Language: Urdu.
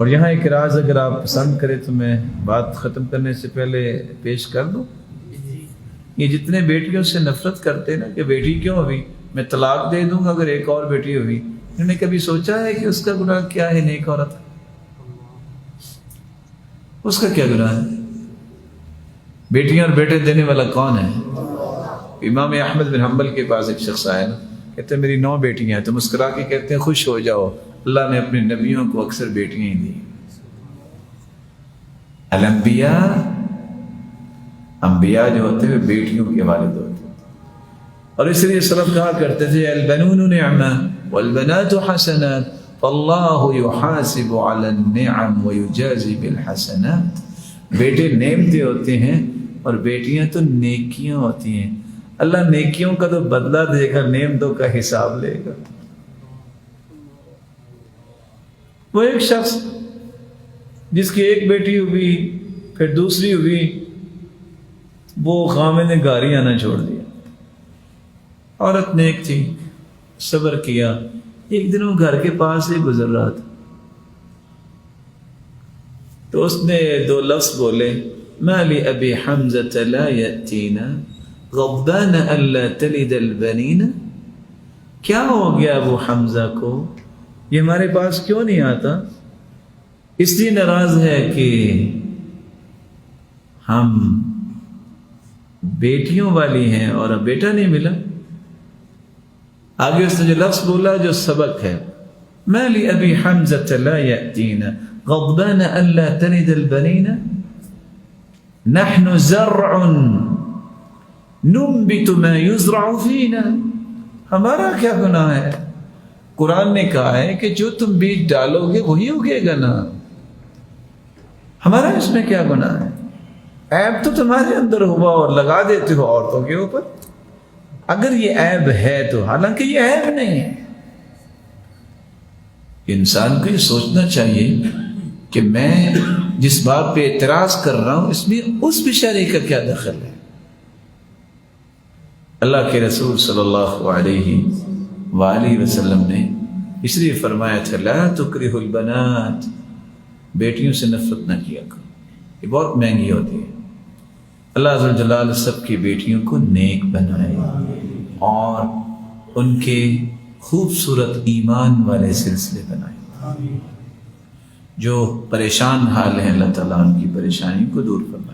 اور یہاں ایک راز اگر آپ پسند کریں تو میں بات ختم کرنے سے پہلے پیش کر دوں. یہ جتنے بیٹیوں سے نفرت کرتے نا کہ بیٹی کیوں ہوئی، میں طلاق دے دوں گا اگر ایک اور بیٹی ہوئی، انہوں نے کبھی سوچا ہے کہ اس کا گناہ کیا ہے؟ نیک عورت اس کا کیا گناہ ہے؟ بیٹیاں اور بیٹے دینے والا کون ہے؟ امام احمد بن حنبل کے پاس ایک شخص آیا نا، کہتے ہیں میری 9 بیٹیاں ہیں، تو مسکرا کے کہتے ہیں خوش ہو جاؤ، اللہ نے اپنے نبیوں کو اکثر بیٹیاں ہی دی. الانبیاء، انبیاء جو ہوتے ہیں بیٹیوں کے والد ہوتے ہیں. اور اس لیے سلف کہا کرتے تھے البنون نعمہ والبنات حسنات فاللہ یحاسب علی النعم ویجازی بالحسنات. بیٹے نعمتیں ہوتے ہیں اور بیٹیاں تو نیکیاں ہوتی ہیں. اللہ نیکیوں کا تو بدلہ دے گا، نعمتوں کا حساب لے گا. وہ ایک شخص جس کی ایک بیٹی ہوئی پھر دوسری ہوئی، وہ خامد نے گاری آنا چھوڑ دیا. عورت نیک تھی، صبر کیا. ایک دن وہ گھر کے پاس سے گزر رہا تھا تو اس نے 2 لفظ بولے، ما لأبی حمزة لا يأتینا غضبان الا تلد البنین. کیا ہو گیا ابو حمزہ کو، یہ ہمارے پاس کیوں نہیں آتا؟ اس لیے ناراض ہے کہ ہم بیٹیوں والی ہیں اور اب بیٹا نہیں ملا. آگے اس نے جو لفظ بولا جو سبق ہے، ما لأبی حمزة لا يأتینا غضبان الا تلد البنین نحن زرع ننبت ما يزرع فینا. ہمارا کیا گناہ ہے؟ قرآن نے کہا ہے کہ جو تم بیج ڈالو گے وہی اگے گا نا. ہمارا اس میں کیا گناہ ہے؟ عیب تو تمہارے اندر ہوا اور لگا دیتے ہو عورتوں کے اوپر. اگر یہ عیب ہے تو، حالانکہ یہ عیب نہیں ہے. انسان کو یہ سوچنا چاہیے کہ میں جس بات پہ اعتراض کر رہا ہوں اس میں اس بیچارے کا کیا دخل ہے. اللہ کے رسول صلی اللہ علیہ وآلہ وسلم نے اس لیے فرمایا تھا لا تکرہ البنات، بیٹیوں سے نفرت نہ کیا کرو، یہ بہت مہنگی ہوتی ہے. اللہ عز و جلال سب کی بیٹیوں کو نیک بنائے اور ان کے خوبصورت ایمان والے سلسلے بنائے. جو پریشان حال ہیں اللہ تعالیٰ ان کی پریشانی کو دور فرمائے.